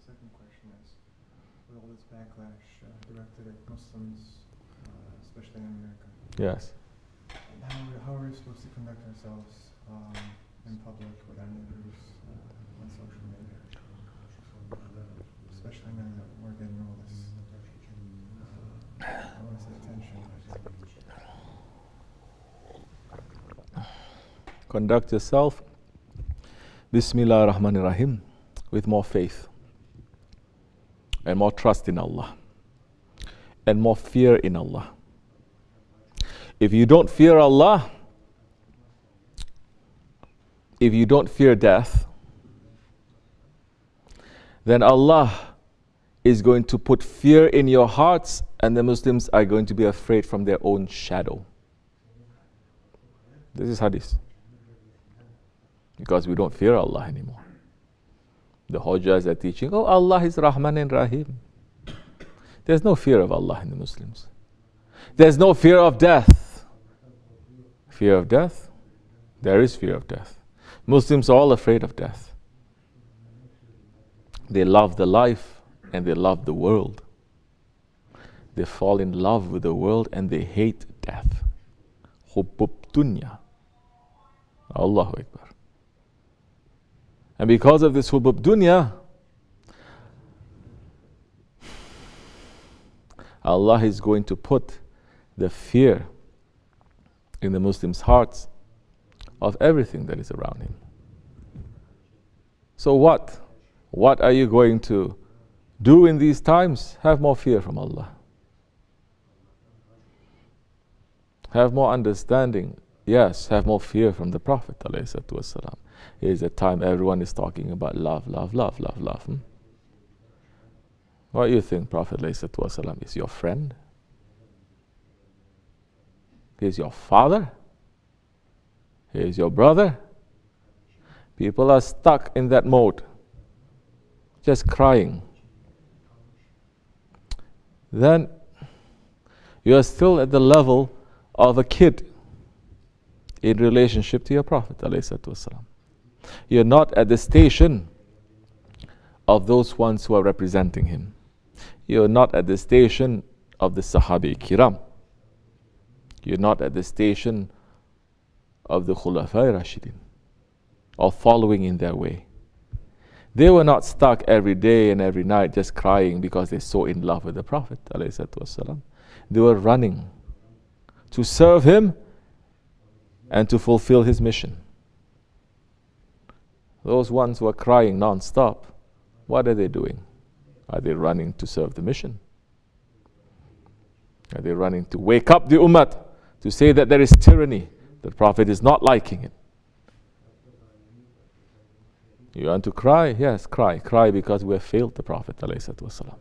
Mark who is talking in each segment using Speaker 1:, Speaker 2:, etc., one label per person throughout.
Speaker 1: second question is, with all this backlash directed at Muslims, especially in America.
Speaker 2: Yes.
Speaker 1: How are we supposed to conduct ourselves in public with our neighbors on social media? Especially now that we're getting all this, I want to say attention.
Speaker 2: Conduct yourself, Bismillah ar-Rahman ar-Rahim, with more faith and more trust in Allah and more fear in Allah. If you don't fear Allah, if you don't fear death, then Allah is going to put fear in your hearts, and the Muslims are going to be afraid from their own shadow. This is hadith. Because we don't fear Allah anymore. The Hujjahs are teaching, oh, Allah is Rahman and Rahim. There's no fear of Allah in the Muslims. There's no fear of death. Fear of death? There is fear of death. Muslims are all afraid of death. They love the life and they love the world. They fall in love with the world and they hate death. Hubbub dunya. Allahu Akbar. And because of this hubbub dunya, Allah is going to put the fear in the Muslims' hearts of everything that is around him. So what? What are you going to do in these times? Have more fear from Allah. Have more understanding. Yes, have more fear from the Prophet ﷺ. It is a time everyone is talking about love, love, love, love, love. What do you think Prophet ﷺ is? Your friend? He is your father? He is your brother? People are stuck in that mode, just crying. Then you are still at the level of a kid in relationship to your Prophet ﷺ. You're not at the station of those ones who are representing him. You're not at the station of the Sahabi Kiram. You're not at the station of the Khulafai Rashidin, or following in their way. They were not stuck every day and every night just crying because they're so in love with the Prophet ﷺ. They were running to serve him and to fulfill his mission. Those ones who are crying non-stop, what are they doing? Are they running to serve the mission? Are they running to wake up the ummah, to say that there is tyranny, the Prophet is not liking it? You want to cry? Yes, cry. Cry because we have failed the Prophet ﷺ.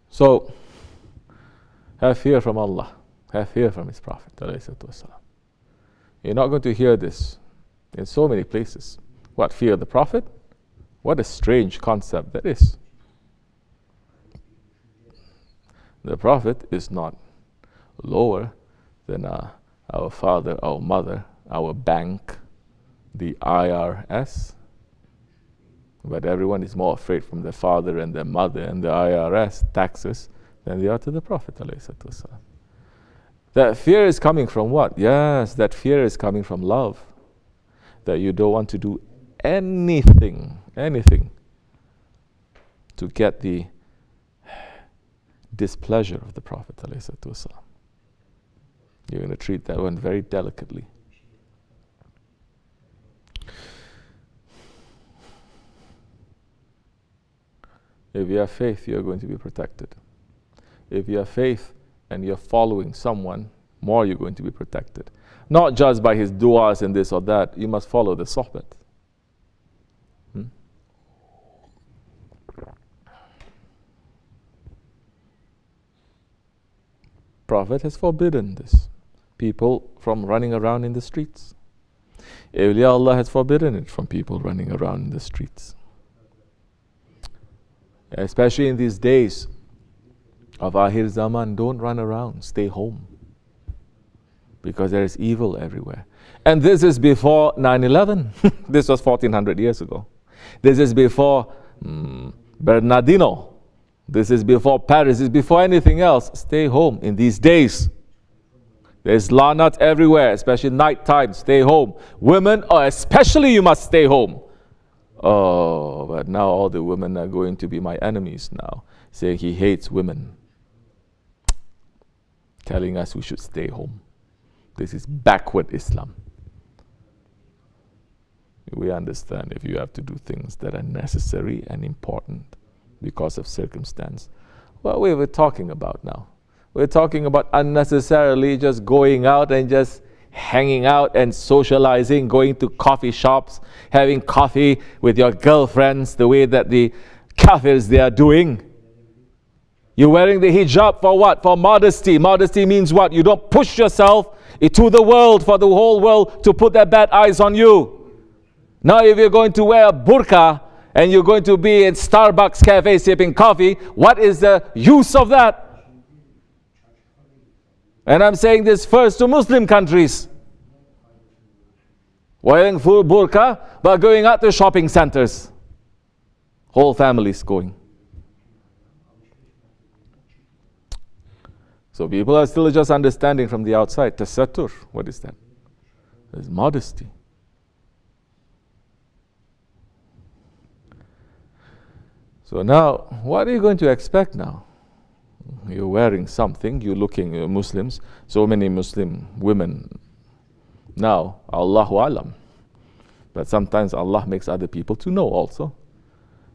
Speaker 2: So, have fear from Allah. Have fear from His Prophet ﷺ. You're not going to hear this in so many places. What, fear the Prophet? What a strange concept that is. The Prophet is not lower than our father, our mother, our bank, the IRS. But everyone is more afraid from their father and their mother and the IRS taxes than they are to the Prophet ﷺ. That fear is coming from what? Yes, that fear is coming from love. That you don't want to do anything to get the displeasure of the Prophet ﷺ. You're going to treat that one very delicately. If you have faith, you're going to be protected. If you have faith and you're following someone, more you're going to be protected. Not just by his du'as and this or that. You must follow the sohbat. Prophet has forbidden this. People from running around in the streets. Awliya Allah has forbidden it from people running around in the streets. Especially in these days of Akhir Zaman, don't run around, stay home. Because there is evil everywhere. And this is before 9/11. This was 1400 years ago. This is before Bernardino. This is before Paris. This is before anything else. Stay home in these days. There's lanat everywhere, especially night time. Stay home. Women, especially you must stay home. Oh, but now all the women are going to be my enemies now, saying he hates women, telling us we should stay home. This is backward Islam. We understand if you have to do things that are necessary and important because of circumstance. What we were talking about now? We're talking about unnecessarily just going out and just hanging out and socializing, going to coffee shops, having coffee with your girlfriends, the way that the kafirs they are doing. You're wearing the hijab for what? For modesty. Modesty means what? You don't push yourself to the world, for the whole world to put their bad eyes on you. Now if you're going to wear a burqa and you're going to be in Starbucks cafe sipping coffee, what is the use of that? And I'm saying this first to Muslim countries. Wearing full burqa, but going out to shopping centers. Whole families going. So people are still just understanding from the outside. Tasattur, what is that? It's modesty. So now, what are you going to expect now? You're wearing something, you're looking, Muslims, so many Muslim women. Now, Allahu Alam. But sometimes Allah makes other people to know also.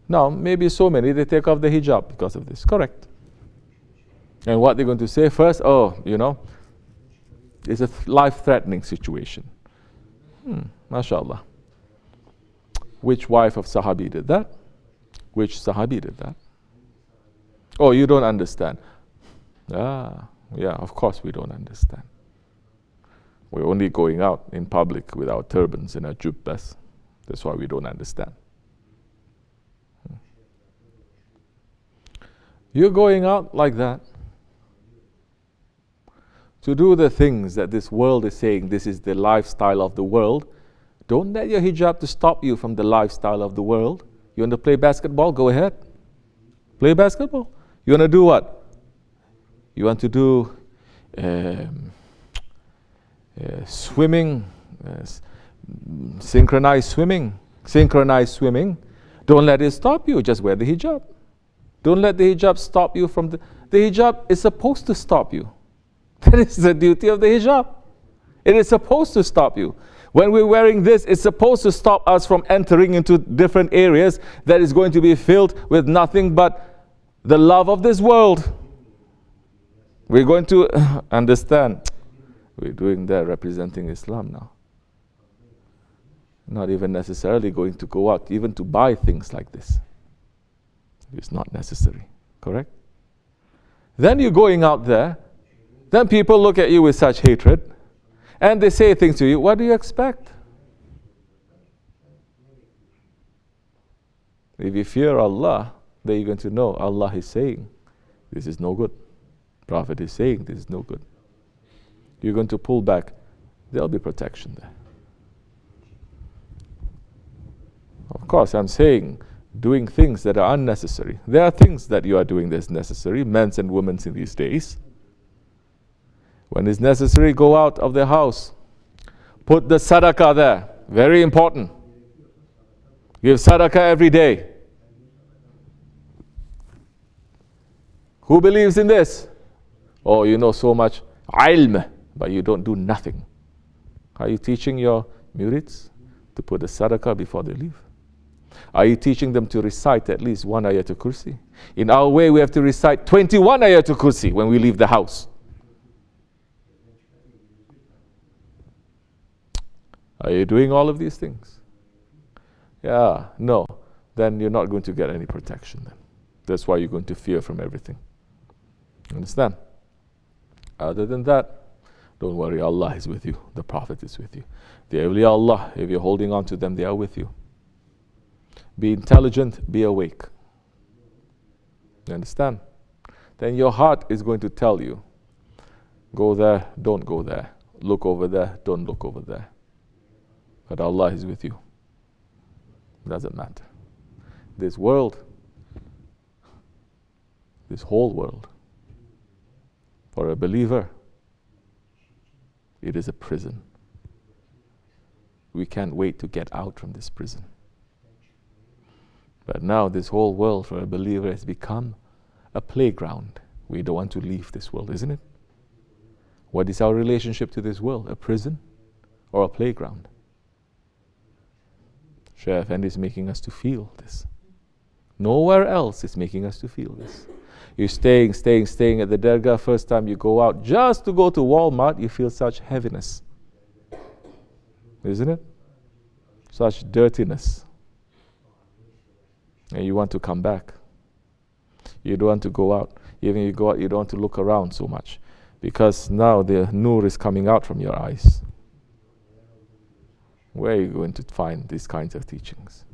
Speaker 2: Now, maybe so many, they take off the hijab because of this. Correct. And what they're going to say first, it's a life-threatening situation. MashaAllah. Which wife of Sahabi did that? Which Sahabi did that? Oh, you don't understand. Yeah, of course we don't understand. We're only going out in public with our turbans and our jubbas. That's why we don't understand. You're going out like that to do the things that this world is saying this is the lifestyle of the world. Don't let your hijab to stop you from the lifestyle of the world. You want to play basketball? Go ahead. Play basketball. You want to do what? You want to do swimming, synchronized swimming. Don't let it stop you. Just wear the hijab. Don't let the hijab stop you from the hijab is supposed to stop you. That is the duty of the hijab. It is supposed to stop you. When we're wearing this, it's supposed to stop us from entering into different areas that is going to be filled with nothing but the love of this world. We're going to understand. We're doing that, representing Islam now. Not even necessarily going to go out, even to buy things like this. It's not necessary, correct? Then you're going out there, then people look at you with such hatred, and they say things to you. What do you expect? If you fear Allah, then you're going to know Allah is saying, this is no good. Prophet is saying, this is no good. You're going to pull back. There'll be protection there. Of course, I'm saying, doing things that are unnecessary. There are things that you are doing that's necessary, men's and women's in these days. When it's necessary, go out of the house. Put the sadaqah there. Very important. Give sadaqah every day. Who believes in this? Oh, you know so much ilm, but you don't do nothing. Are you teaching your murids to put the sadaqah before they leave? Are you teaching them to recite at least one ayatul kursi? In our way, we have to recite 21 ayatul kursi when we leave the house. Are you doing all of these things? Yeah, no. Then you're not going to get any protection then. That's why you're going to fear from everything. Understand? Other than that, don't worry, Allah is with you. The Prophet is with you. The awliya Allah, if you're holding on to them, they are with you. Be intelligent, be awake. You understand? Then your heart is going to tell you, go there, don't go there. Look over there, don't look over there. but Allah is with you. Doesn't matter. This world, this whole world, for a believer, it is a prison. We can't wait to get out from this prison. But now this whole world for a believer has become a playground. We don't want to leave this world, isn't it? What is our relationship to this world? A prison or a playground? Shaykh Effendi is making us to feel this. Nowhere else is making us to feel this. You're staying at the dergah. First time you go out, just to go to Walmart, you feel such heaviness. Isn't it? Such dirtiness. And you want to come back. You don't want to go out. Even you go out, you don't want to look around so much. Because now the nur is coming out from your eyes. Where are you going to find these kinds of teachings?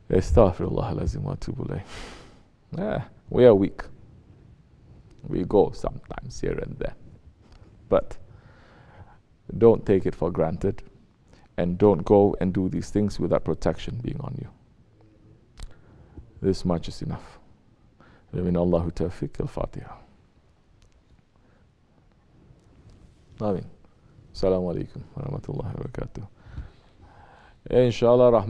Speaker 2: Astaghfirullah alazim wa atubu ilayh. We are weak. We go sometimes here and there. But don't take it for granted. And don't go and do these things without protection being on you. This much is enough. Min Allahu tawfiq al-Fatiha. Amin. Assalamu alaikum wa rahmatullahi wa barakatuh. Inshallah Rahman.